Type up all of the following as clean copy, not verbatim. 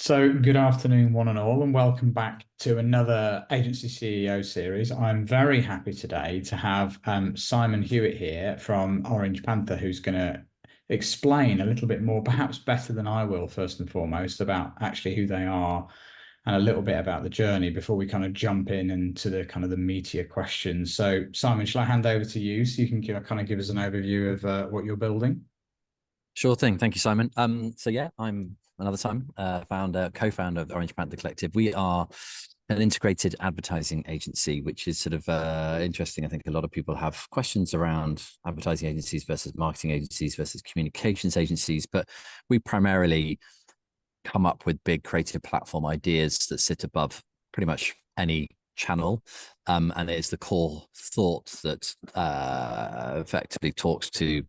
So, good afternoon, one and all, and welcome back to another Agency CEO series. I'm very happy today to have Simon Hewitt here from Orange Panther, who's going to explain a little bit more, perhaps better than I will, first and foremost, about actually who they are and a little bit about the journey before we kind of jump in into the kind of the meatier questions. So, Simon, shall I hand over to you so you can kind of give us an overview of what you're building? Sure thing. Thank you, Simon. So yeah, I'm another time co-founder of the Orange Panther Collective. We are an integrated advertising agency, which is sort of interesting. I think a lot of people have questions around advertising agencies versus marketing agencies versus communications agencies, but we primarily come up with big creative platform ideas that sit above pretty much any channel, and it is the core thought that effectively talks to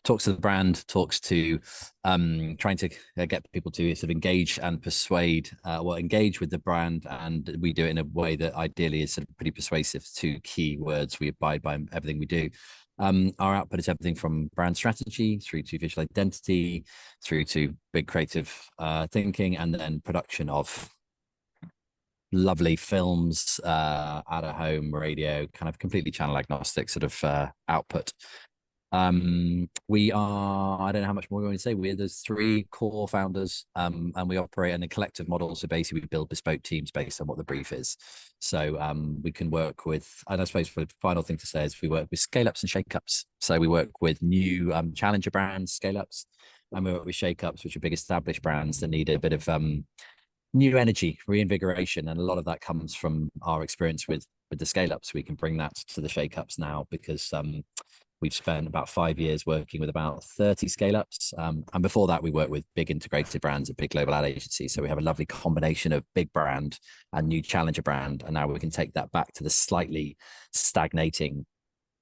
the brand, talks to trying to get people to sort of engage and persuade, engage with the brand, and we do it in a way that ideally is sort of pretty persuasive. Two key words we abide by in everything we do. Our output is everything from brand strategy through to visual identity, through to big creative thinking, and then production of lovely films, out of home, radio, kind of completely channel agnostic sort of output. We are, I don't know how much more we want to say. There's three core founders, and we operate in a collective model. So basically we build bespoke teams based on what the brief is. So we can work with, and I suppose the final thing to say is we work with scale ups and shake ups. So we work with new challenger brands, scale ups, and we work with shake ups, which are big established brands that need a bit of new energy, reinvigoration. And a lot of that comes from our experience with the scale ups. We can bring that to the shake ups now because we've spent about 5 years working with about 30 scale ups. And before that, we worked with big integrated brands at big global ad agencies. So we have a lovely combination of big brand and new challenger brand. And now we can take that back to the slightly stagnating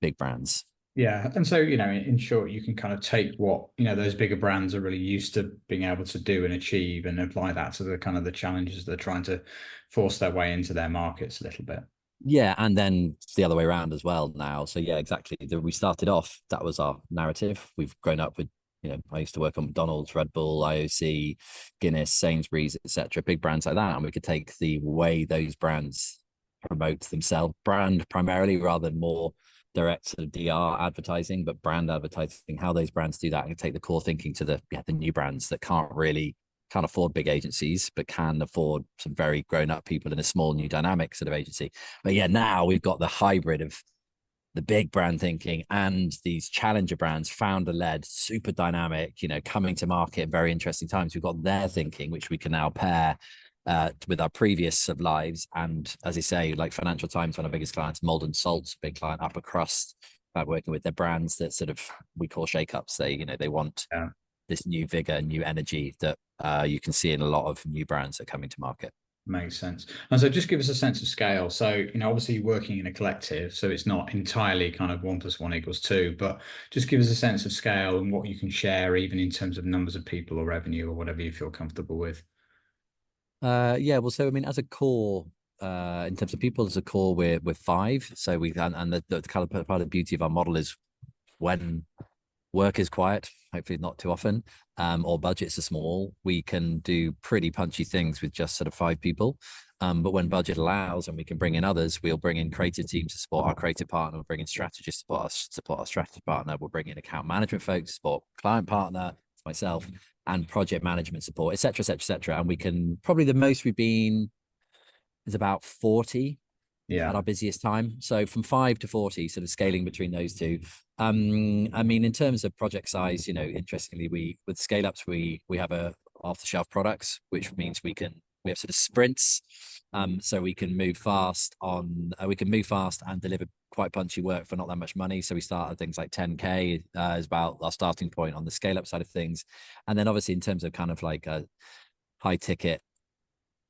big brands. Yeah. And so, in short, you can kind of take what, those bigger brands are really used to being able to do and achieve and apply that to the kind of the challenges they're trying to force their way into their markets a little bit. Yeah, and then the other way around as well now. So yeah, exactly. We started off, that was our narrative. We've grown up with, I used to work on McDonald's, Red Bull, IOC, Guinness, Sainsbury's, etc., big brands like that. And we could take the way those brands promote themselves, brand primarily, rather than more direct sort of DR advertising, but brand advertising, how those brands do that, and take the core thinking to the new brands that can't afford big agencies, but can afford some very grown-up people in a small new dynamic sort of agency. But yeah, now we've got the hybrid of the big brand thinking and these challenger brands, founder-led, super dynamic, coming to market at very interesting times. We've got their thinking, which we can now pair with our previous lives. And as I say, like Financial Times, one of our biggest clients, Molden Salt's big client, Upper Crust, working with their brands that sort of we call shake-ups. They want this new vigor, new energy that you can see in a lot of new brands that are coming to market. Makes sense. And so just give us a sense of scale. So, obviously you're working in a collective, so it's not entirely kind of 1 + 1 = 2, but just give us a sense of scale and what you can share, even in terms of numbers of people or revenue or whatever you feel comfortable with. Yeah, well, so I mean, as a core, in terms of people, as a core, we're five. So and the kind of part of the beauty of our model is when work is quiet, hopefully not too often, or budgets are small, we can do pretty punchy things with just sort of five people. But when budget allows and we can bring in others, we'll bring in creative teams to support our creative partner, we'll bring in strategists to support our strategy partner, we'll bring in account management folks to support client partner, myself, and project management support, et cetera, et cetera, et cetera. And we can probably the most we've been is about 40 at our busiest time. So from 5 to 40, sort of scaling between those two. I mean, in terms of project size, interestingly, with scale ups, we have a off the shelf products, which means we have sort of sprints. So we can move fast and deliver quite punchy work for not that much money. So we start at things like 10K is about our starting point on the scale up side of things. And then obviously in terms of kind of like a high ticket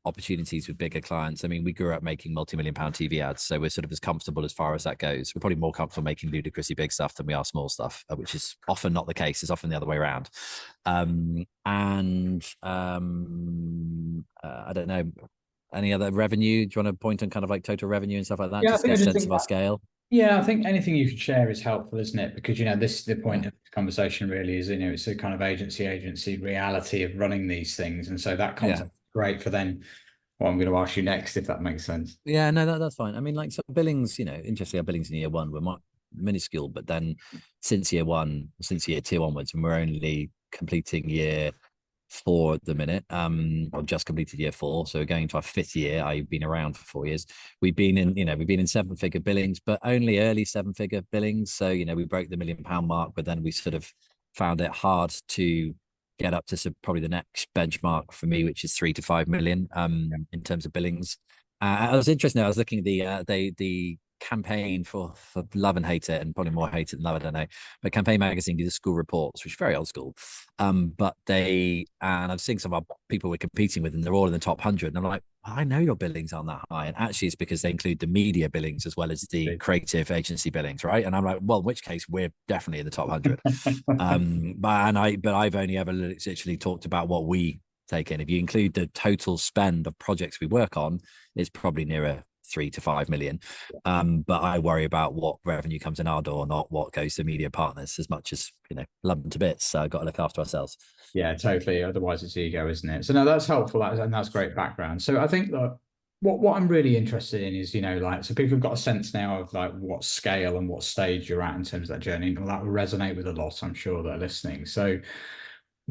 opportunities with bigger clients. I mean, we grew up making multi-million-pound TV ads, so we're sort of as comfortable as far as that goes. We're probably more comfortable making ludicrously big stuff than we are small stuff, which is often not the case. It's often the other way around. I don't know, any other revenue? Do you want to point on kind of like total revenue and stuff like that? Yeah, I Just think get I a just sense think of our scale. Yeah, I think anything you could share is helpful, isn't it? Because this is the point Yeah. of the conversation really is, it's a kind of agency reality of running these things. And so that Yeah. context great for then what I'm going to ask you next, if that makes sense. Yeah, no, that's fine. I mean, like, so billings, interesting, our billings in year one were minuscule, but then since year one, since year two onwards, and we're only completing year four at the minute, or just completed year four, so we're going into our fifth year. I've been around for 4 years. We've been in seven-figure billings, but only early seven-figure billings. So we broke the £1 million mark, but then we sort of found it hard to get up to probably the next benchmark for me, which is 3 to 5 million in terms of billings. I was interested. I was looking at the campaign for Love and Hate It, and probably more Hate It than Love, I don't know. But Campaign Magazine do the school reports, which is very old school. But I've seen some of our people we're competing with, and they're all in the top 100. And I'm like, I know your billings aren't that high. And actually, it's because they include the media billings as well as the creative agency billings, right? And I'm like, well, in which case we're definitely in the top 100. But I've only ever literally talked about what we take in. If you include the total spend of projects we work on, it's probably nearer 3 to 5 million. But I worry about what revenue comes in our door, not what goes to media partners, as much as love them to bits. So I've got to look after ourselves. Yeah, totally. Otherwise, it's ego, isn't it? So no, that's helpful. And that's great background. So I think that what I'm really interested in is, like, so people have got a sense now of like what scale and what stage you're at in terms of that journey, and that will resonate with a lot, I'm sure, that are listening. So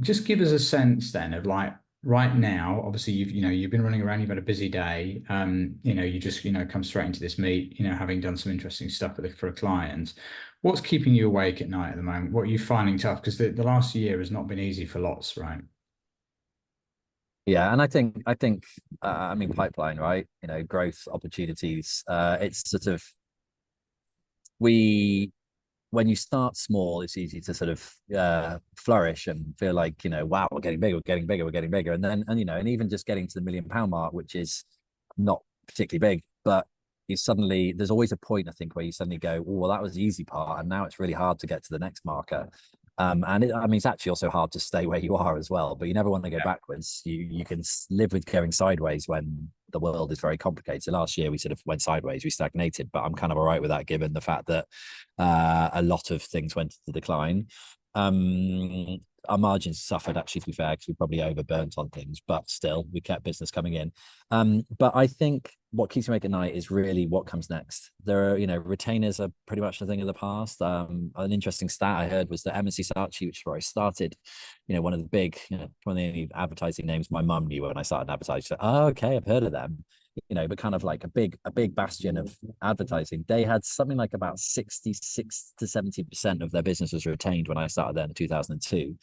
just give us a sense then of like right now. Obviously, you've been running around, you've had a busy day. You just come straight into this meet, having done some interesting stuff for a client. What's keeping you awake at night at the moment? What are you finding tough? Because the last year has not been easy for lots, right? Yeah, and I mean, pipeline, right? Growth opportunities. It's sort of we when you start small, it's easy to sort of flourish and feel like, wow, we're getting bigger, we're getting bigger, we're getting bigger. And then, and even just getting to the £1 million mark, which is not particularly big, but there's always a point, I think, where you suddenly go, oh, well, that was the easy part. And now it's really hard to get to the next marker. It's actually also hard to stay where you are as well, but you never want to go backwards. You can live with going sideways when the world is very complicated. So last year we sort of went sideways, we stagnated, but I'm kind of all right with that given the fact that a lot of things went into decline. Our margins suffered, actually, to be fair, because we probably overburnt on things, but still we kept business coming in. But I think what keeps me awake at night is really what comes next. There are, retainers are pretty much a thing of the past. An interesting stat I heard was that M&C Saatchi, which is where I started, one of the big, one of the advertising names my mum knew when I started advertising. She said, oh, okay, I've heard of them. But kind of like a big bastion of advertising. They had something like about 66 to 70% of their business was retained when I started there in 2002.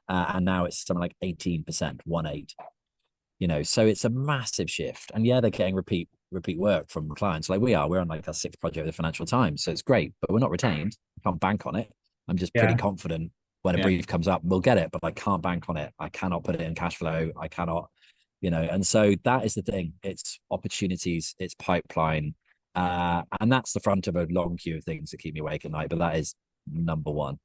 And now it's something like 18%, 1/8. So it's a massive shift. And yeah, they're getting repeat work from clients like we are. We're on like our sixth project with the Financial Times. So it's great, but we're not retained. I can't bank on it. I'm just pretty confident when a brief comes up, we'll get it, but I can't bank on it. I cannot put it in cash flow. I cannot, and so that is the thing. It's opportunities, it's pipeline. And that's the front of a long queue of things that keep me awake at night. But that is number one.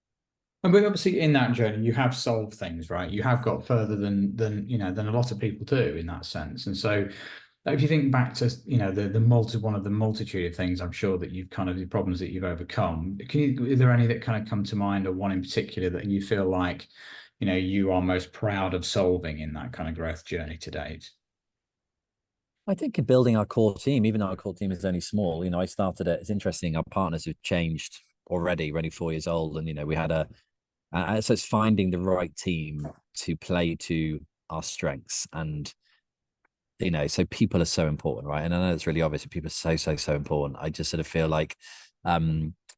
But obviously, in that journey, you have solved things, right? You have got further than a lot of people do in that sense. And so, if you think back to one of the multitude of things, I'm sure that you've kind of the problems that you've overcome. Is there any that kind of come to mind, or one in particular that you feel like you are most proud of solving in that kind of growth journey to date? I think in building our core team, even though our core team is only small, I started it. It's interesting. Our partners have changed already, only 4 years old, and we had so it's finding the right team to play to our strengths. And so people are so important, right? And I know it's really obvious, but people are so important. I just sort of feel like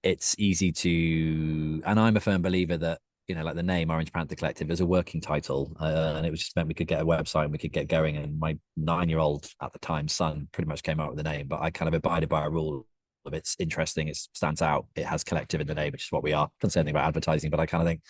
it's easy to, and I'm a firm believer that like the name Orange Panther Collective is a working title, and it was just meant we could get a website and we could get going. And my 9-year-old at the time son pretty much came out with the name, but I kind of abided by a rule of it's interesting, it stands out, it has collective in the name, which is what we are. Can't say anything about advertising, but I kind of think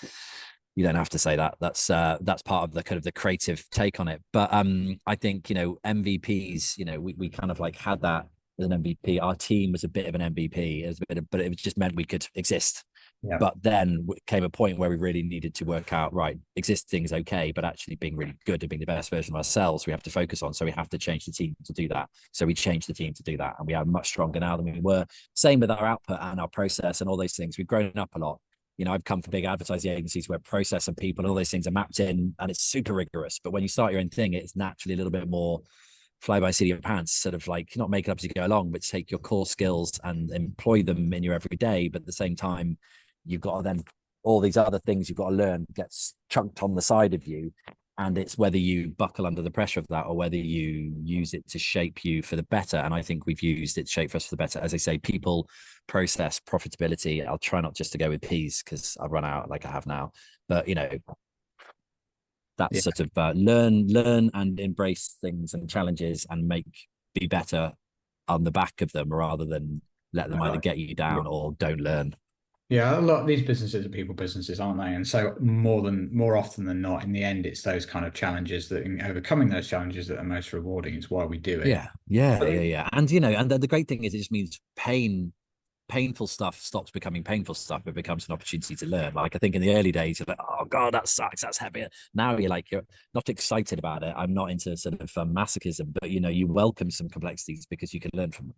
you don't have to say that. That's part of the kind of the creative take on it. But I think MVPs, we kind of like had that as an MVP. Our team was a bit of an MVP, but it just meant we could exist. Yeah. But then came a point where we really needed to work out, right, existing is okay, but actually being really good and being the best version of ourselves, we have to focus on. So we have to change the team to do that. So we changed the team to do that. And we are much stronger now than we were. Same with our output and our process and all those things. We've grown up a lot. I've come from big advertising agencies where process and people and all those things are mapped in and it's super rigorous. But when you start your own thing, it's naturally a little bit more fly by seat of your pants, sort of like not make it up as you go along, but take your core skills and employ them in your everyday. But at the same time, you've got to then all these other things you've got to learn gets chunked on the side of you. And it's whether you buckle under the pressure of that or whether you use it to shape you for the better. And I think we've used it to shape us for the better. As I say, people, process, profitability. I'll try not just to go with P's because I've run out like I have now. But that's Yeah, sort of learn and embrace things and challenges and be better on the back of them rather than let them either right. get you down or don't learn. Yeah, a lot of these businesses are people businesses, aren't they? And so more often than not, in the end, it's those kind of challenges that overcoming those challenges that are most rewarding. It's why we do it. Yeah, yeah, But yeah, yeah. And and the great thing is it just means painful stuff stops becoming painful stuff. It becomes an opportunity to learn. Like I think in the early days, you're like, oh God, that sucks. That's heavy. Now you're not excited about it. I'm not into sort of masochism, but you welcome some complexities because you can learn from them.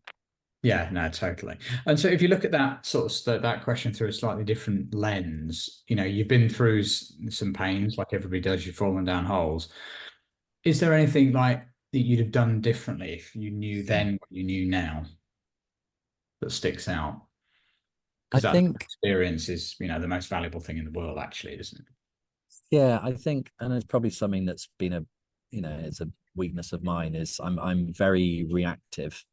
Yeah, no, totally. And so if you look at that sort of that question through a slightly different lens, you've been through some pains like everybody does, you've fallen down holes. Is there anything like that you'd have done differently if you knew then what you knew now that sticks out? I Because that think, experience is, the most valuable thing in the world, actually, isn't it? yeah, I think, and it's probably something that's been it's a weakness of mine is I'm very reactive.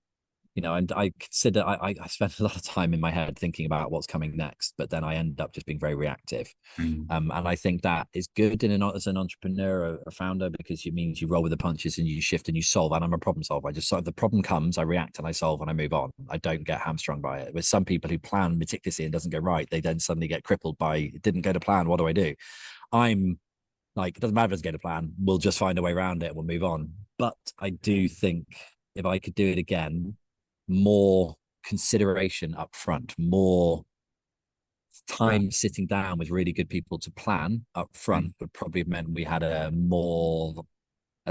And I consider I spend a lot of time in my head thinking about what's coming next, but then I end up just being very reactive. Mm. And I think that is good as an entrepreneur or a founder because it means you roll with the punches and you shift and you solve. And I'm a problem solver. I just solve the problem comes, I react and I solve and I move on. I don't get hamstrung by it. With some people who plan meticulously and doesn't go right, they then suddenly get crippled by it didn't go to plan. What do I do? I'm like, it doesn't matter if it's going to plan. We'll just find a way around it. We'll move on. But I do think if I could do it again, more consideration up front, more time sitting down with really good people to plan up front would probably have meant we had a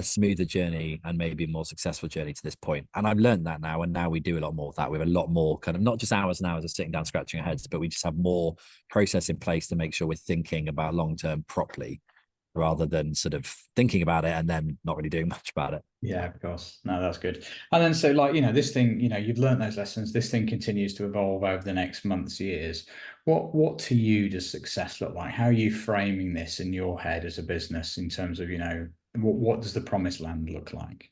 smoother journey and maybe a more successful journey to this point. And I've learned that now, and now we do a lot more of that. We have a lot more kind of not just hours and hours of sitting down scratching our heads, but we just have more process in place to make sure we're thinking about long term properly rather than sort of thinking about it and then not really doing much about it. Yeah, of course. No, that's good. And then so like, this thing, you've learned those lessons. This thing continues to evolve over the next months, years. What to you does success look like? How are you framing this in your head as a business in terms of, what does the promised land look like?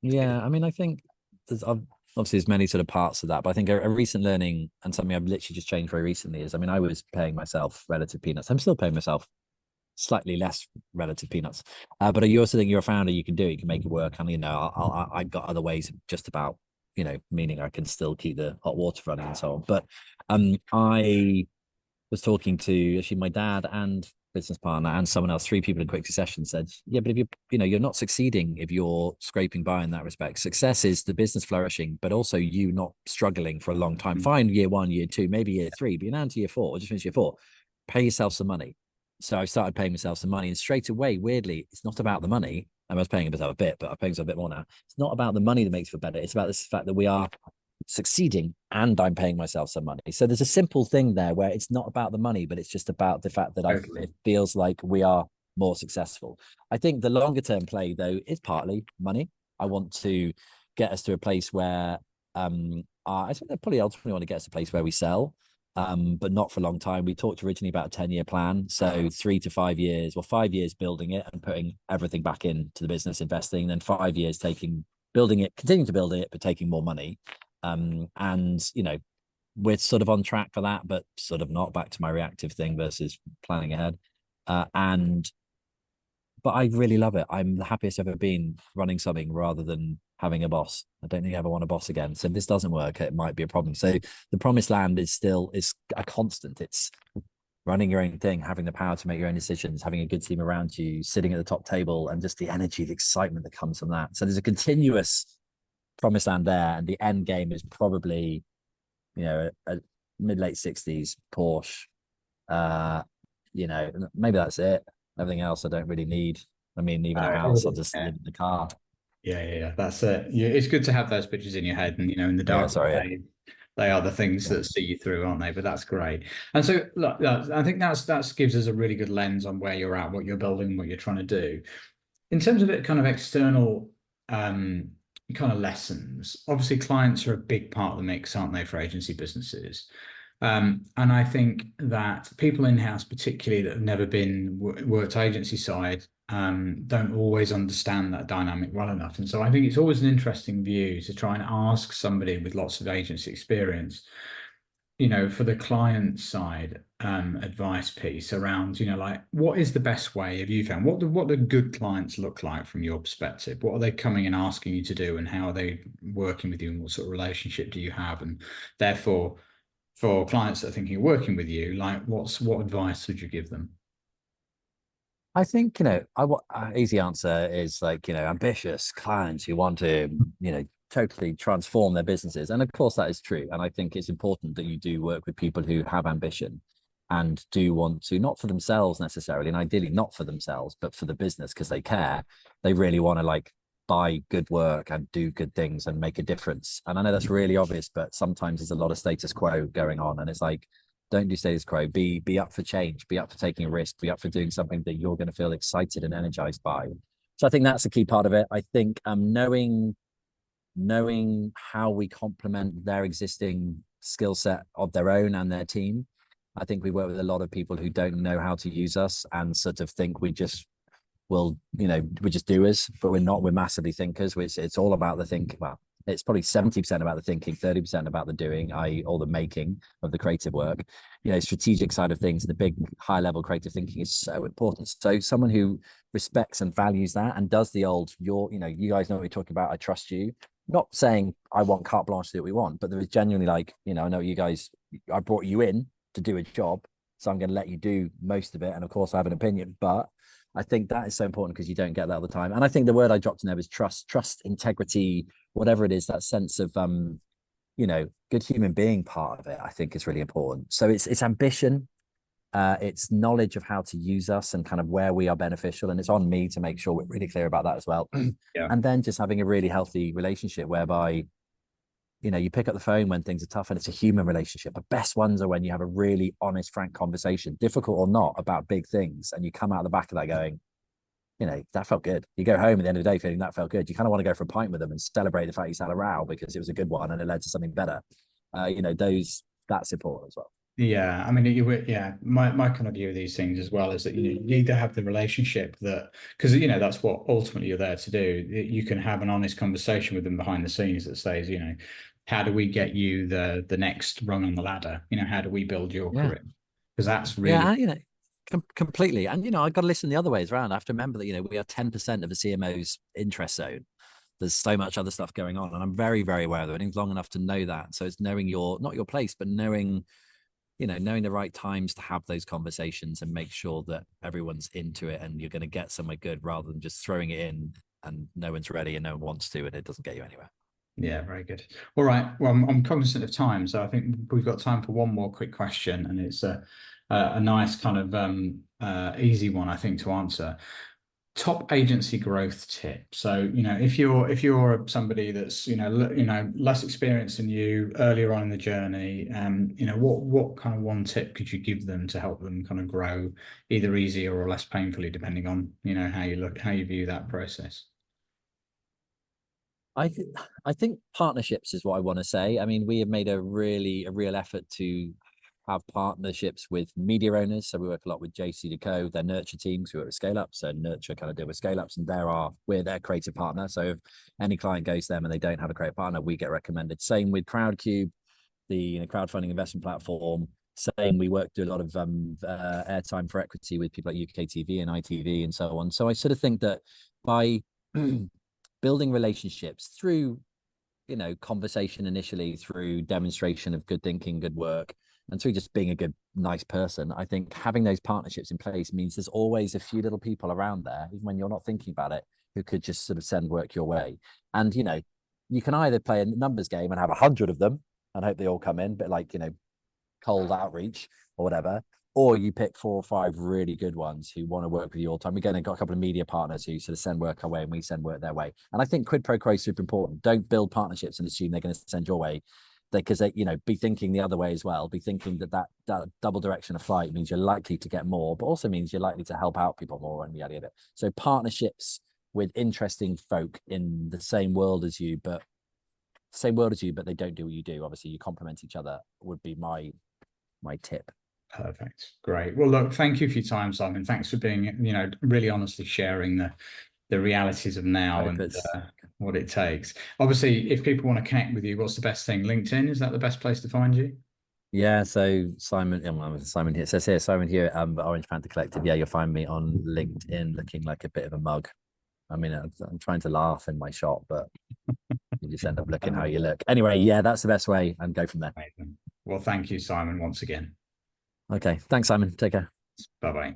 Yeah, I mean, I think obviously there's many sort of parts of that, but I think a recent learning and something I've literally just changed very recently is, I mean, I was paying myself relative peanuts. I'm still paying myself slightly less relative peanuts, but you also think you're a founder, you can do it, you can make it work, and I've got other ways of just about meaning I can still keep the hot water running and so on. But I was talking to actually my dad and business partner and someone else, three people in quick succession, said, yeah, but if you're not succeeding if you're scraping by in that respect. Success is the business flourishing, but also you not struggling for a long time. Fine, year one, year two, maybe year three, but you're now into year four, or just finished year four. Pay yourself some money. So I started paying myself some money, and straight away, weirdly, it's not about the money. I was paying myself a bit, but I'm paying myself a bit more now. It's not about the money that makes for better. It's about this fact that we are succeeding and I'm paying myself some money. So there's a simple thing there where it's not about the money, but it's just about the fact that Totally. it feels like we are more successful. I think the longer term play though is partly money. I want to get us to a place where I think I probably ultimately want to get us to a place where we sell. But not for a long time. We talked originally about a 10-year plan. So 3 to 5 years, well, 5 years building it and putting everything back into the business, investing, then 5 years building it, continuing to build it, but taking more money. And we're sort of on track for that, but sort of not, back to my reactive thing versus planning ahead. But I really love it. I'm the happiest I've ever been running something rather than having a boss. I don't think I ever want a boss again. So if this doesn't work, it might be a problem. So the promised land is a constant. It's running your own thing, having the power to make your own decisions, having a good team around you, sitting at the top table, and just the energy, the excitement that comes from that. So there's a continuous promised land there, and the end game is probably a mid-late 60s Porsche. Maybe that's it. Everything else I don't really need. I mean, even a house, I'll just Yeah. live in the car. Yeah, yeah, yeah. That's it. Yeah, it's good to have those pictures in your head, and in the Yeah, dark sorry. days, They are the things Yeah. that see you through, aren't they? But that's great. And so, look, I think that gives us a really good lens on where you're at, what you're building, what you're trying to do. In terms of it, kind of external um, kind of lessons, obviously clients are a big part of the mix, aren't they, for agency businesses? And I think that people in-house, particularly that have never been worked agency side, don't always understand that dynamic well enough. And so I think it's always an interesting view to try and ask somebody with lots of agency experience, for the client side, advice piece around, like what is the best way have you found? What do good clients look like from your perspective? What are they coming and asking you to do, and how are they working with you, and what sort of relationship do you have? And therefore, for clients that are thinking of working with you, like what advice would you give them? I think, easy answer is like, ambitious clients who want to, totally transform their businesses. And of course, that is true. And I think it's important that you do work with people who have ambition and do want to, not for themselves necessarily, and ideally not for themselves, but for the business because they care. They really want to like buy good work and do good things and make a difference. And I know that's really obvious, but sometimes there's a lot of status quo going on. And it's like, don't do status quo. Be up for change. Be up for taking a risk. Be up for doing something that you're going to feel excited and energized by. So I think that's a key part of it. I think knowing how we complement their existing skill set of their own and their team. I think we work with a lot of people who don't know how to use us and sort of think we just will, we're just doers, but we're not. We're massively thinkers, which it's all about the think. Well, it's probably 70% about the thinking, 30% about the doing, i.e., all the making of the creative work. Strategic side of things, the big high level creative thinking is so important. So someone who respects and values that and does the old, you guys know what you're talking about. I trust you. Not saying I want carte blanche to do what we want, but there is genuinely like, I know you guys, I brought you in to do a job, so I'm going to let you do most of it. And of course, I have an opinion, but I think that is so important because you don't get that all the time. And I think the word I dropped in there was trust, integrity, whatever it is, that sense of good human being part of it, I think is really important. So it's ambition, it's knowledge of how to use us and kind of where we are beneficial. And it's on me to make sure we're really clear about that as well. Yeah. And then just having a really healthy relationship whereby, you pick up the phone when things are tough and it's a human relationship. The best ones are when you have a really honest, frank conversation, difficult or not, about big things. And you come out the back of that going, that felt good. You go home at the end of the day feeling that felt good. You kind of want to go for a pint with them and celebrate the fact you had a row because it was a good one and it led to something better. That's important as well. Yeah, I mean, yeah, my kind of view of these things as well is that you need to have the relationship that, because that's what ultimately you're there to do. You can have an honest conversation with them behind the scenes that says, how do we get you the next rung on the ladder? How do we build your Yeah. career? Because that's really, Yeah. Completely. And, I've got to listen the other ways around. I have to remember that, we are 10% of the CMO's interest zone. There's so much other stuff going on. And I'm very, very aware of it. It's long enough to know that. So it's knowing not your place, but knowing the right times to have those conversations and make sure that everyone's into it and you're going to get somewhere good rather than just throwing it in and no one's ready and no one wants to and it doesn't get you anywhere. yeah, very good. All right. Well, I'm cognizant of time, so I think we've got time for one more quick question, and it's a nice kind of easy one, I think, to answer. Top agency growth tip. So, if you're somebody that's, less experienced than you earlier on in the journey, what kind of one tip could you give them to help them kind of grow either easier or less painfully, depending on, how you view that process? I think partnerships is what I want to say. I mean, we have made a real effort to have partnerships with media owners. So we work a lot with JC their nurture teams who are at scale up. So nurture kind of deal with scale ups and we're their creative partner. So if any client goes to them and they don't have a creative partner, we get recommended. Same with Crowdcube, the crowdfunding investment platform. Same, we do a lot of airtime for equity with people like UK TV and ITV and so on. So I sort of think that by building relationships through, conversation initially, through demonstration of good thinking, good work, and through just being a good, nice person, I think having those partnerships in place means there's always a few little people around there, even when you're not thinking about it, who could just sort of send work your way. And, you can either play a numbers game and have 100 of them and hope they all come in, but like, cold outreach or whatever, or you pick 4 or 5 really good ones who want to work with you all the time. Again, I've got a couple of media partners who sort of send work our way and we send work their way. And I think quid pro quo is super important. Don't build partnerships and assume they're going to send your way. because they, you know, be thinking the other way as well. Be thinking that double direction of flight means you're likely to get more, but also means you're likely to help out people more and yada yada. So partnerships with interesting folk in the same world as you, but they don't do what you do. Obviously, you complement each other would be my tip. Perfect. Great. Well, look, thank you for your time, Simon. Thanks for being, really honestly sharing the realities of I now hope and it's what it takes. Obviously, if people want to connect with you, what's the best thing? LinkedIn, is that the best place to find you? yeah. So Simon, Simon here it says here Simon here, Orange Panther Collective. Yeah, you'll find me on LinkedIn looking like a bit of a mug. I mean, I'm trying to laugh in my shot, but you just end up looking how you look. Anyway, yeah, that's the best way, and go from there. Amazing. Well, thank you, Simon, once again. Okay, thanks, Simon. Take care. Bye bye.